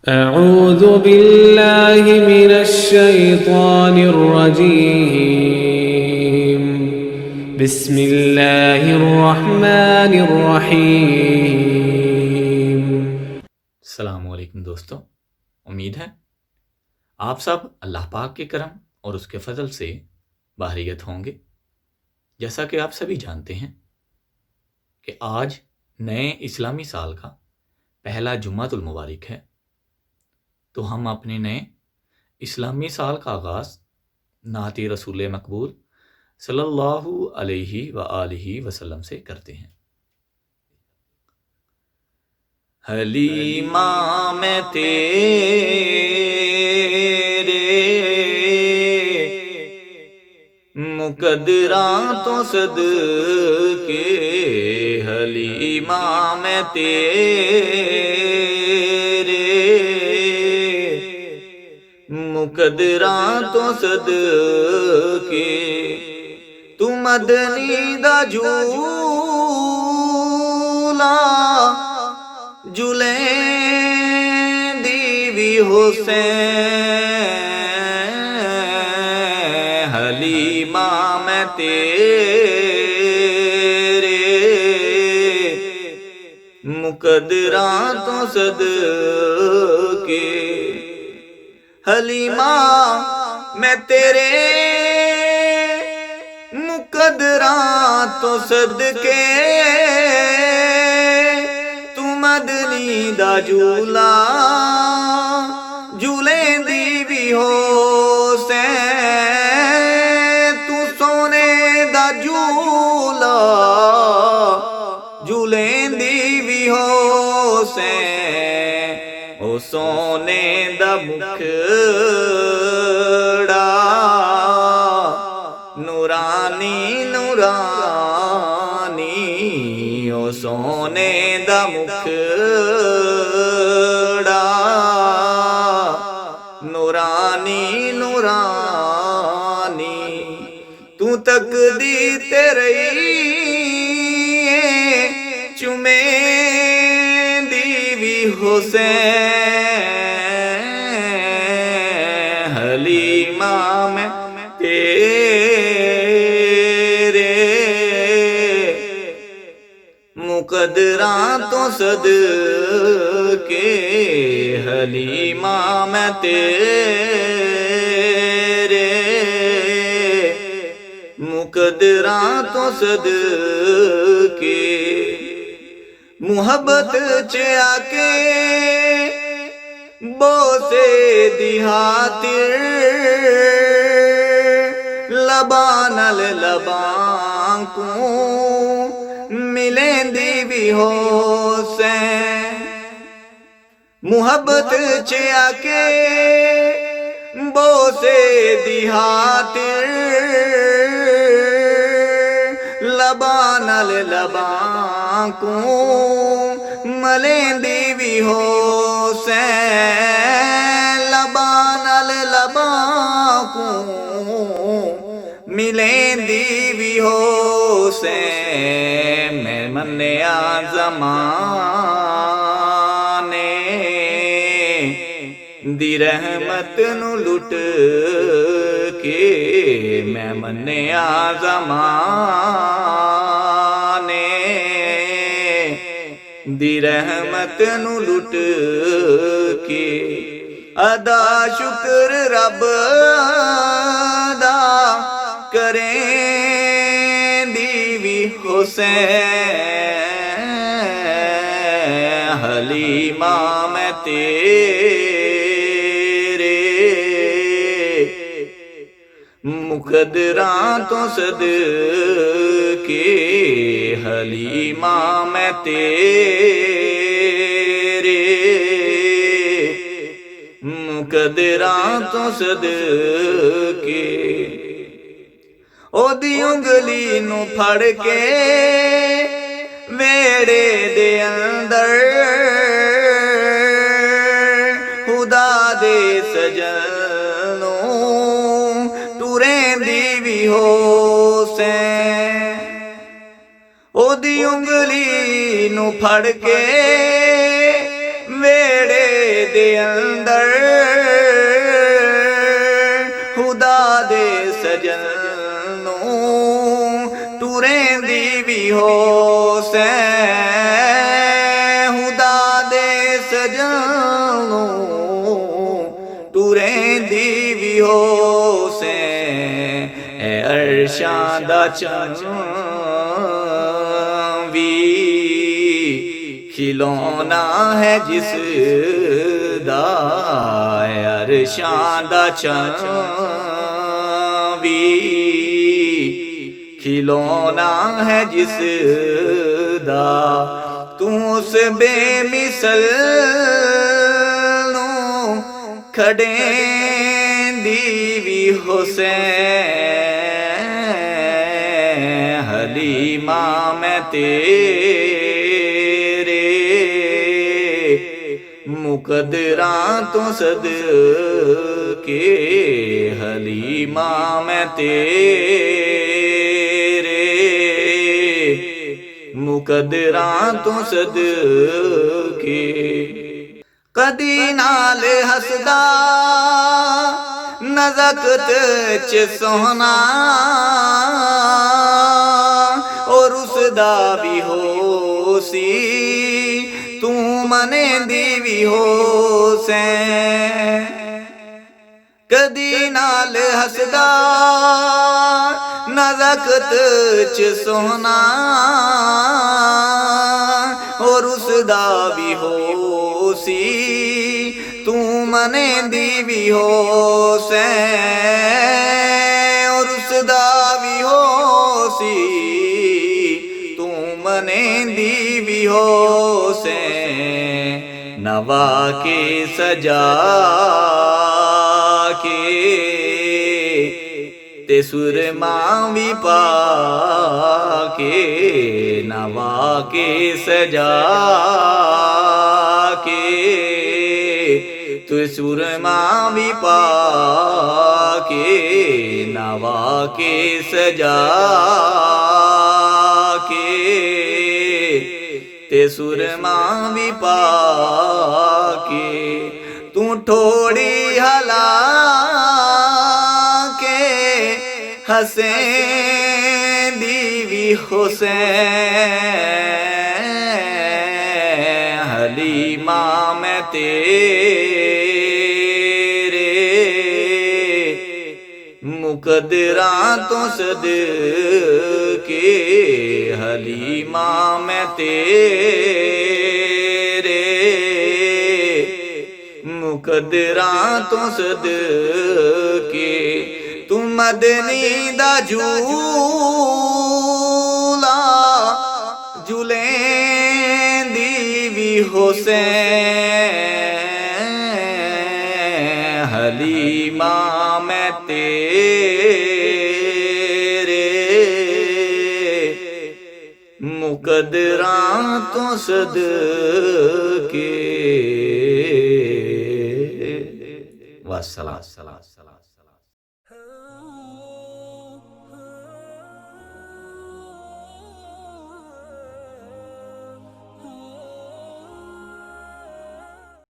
أعوذ بالله من الشيطان الرجيم بسم الله الرحمن الرحيم। अस्सलामुअलैकुम दोस्तों, उम्मीद है आप सब अल्लाह पाक के करम और उसके फजल से बाहरियत होंगे। जैसा कि आप सभी जानते हैं कि आज नए इस्लामी साल का पहला जुम्मतुल मुबारक है, तो हम अपने नए इस्लामी साल का आगाज़ नाते रसूल मकबूल सल्लल्लाहु अलैहि व आलिहि वसल्लम से करते हैं। हलीमा मैं तेरे मुकदरा तो सदके, हलीमा मैं तेरे मुकदरा तो सदके, तू मदनी दा झूला जुले दीवी हुसैन, हलीमा मैं तेरे मुकदरा तो सदके, हलीमा मैं तेरे मुकदरा तो सदके, तू मदनी दा झूला झूले दीवी हुसैन, तू सोने दा झूला झूले दीवी हुसैन, ओ सोने दा मुखड़ा नूरानी नूरानी, ओ सोने दा मुखड़ा नूरानी नूरानी, तू तकदी तेरी चुमे दीवी हुसैन, हलीमा मैं तेरे मुकदरा तो सदके, हलीमा मैं तेरे मुकदरा तो सदके, मुहब्बत च आके बोसे दिहातिर लबान लबां को मिले दीवी हुसैन, मुहब्बत च आके बोसे दिहातिर लबान लबां को मले दीवी हुसैन, लबान लबां को मिले दीवी हुसैन, मैं मन्या ज़माने दी रहमत नु लुट के, मैं मन्या ज़माने दी रहमत नु लुट के, अदा शुक्र रब दा करें दीवी हुसैन, हलीमा मैं तेरे मुकदरा तो सदके, हलीमा मैं तेरे मुकदरा तो सदके, ओदी उंगली नू फड़ के वेड़े दे अंदर खुदा दे सजनों टुरे दीवी हुसैन, ओदी उंगली नू फड़ के वेड़े दे अंदर खुदा दे सजनों टुरें दी भी हो से खुदा दे सजनों टुरें दी भी हो से अरशां दा भी खिलौना है जिस दा अरशां दा भी खिलौना है जिस दा तू उस बेमिसल खड़े दी भी हुसैन हलीमा मैं तेरे मुकदरा तो सदके हलीमा मैं तेरे मुकदरा तो सदके कदी नाल हसदा नज़कत च सोहना और उसदा भी हो सी तू मने दी भी हो से कदी नाल हसदा नज़कत च सोहना और उसदा भी हो सी तू मने दी भी हो से और उसदा भी हो सी तू मने दी भी हो से नवा के सजा के ते सुरमा भी पा के नवा के सजा के तू सुरमा भी पा के नवा के सजा के ते सुरमा भी पा के तू थोड़ी हला के हसे दीवी हुसैन हलीमा मैं तेरे मुकदरा तो सदके हलीमा मैं तेरे मुकदरा तो सदके तू मदनी दा झूला झूलें दी भी हुसैन हलीमा मैं तेरे मुकदरा तो सदके वस्सलाम।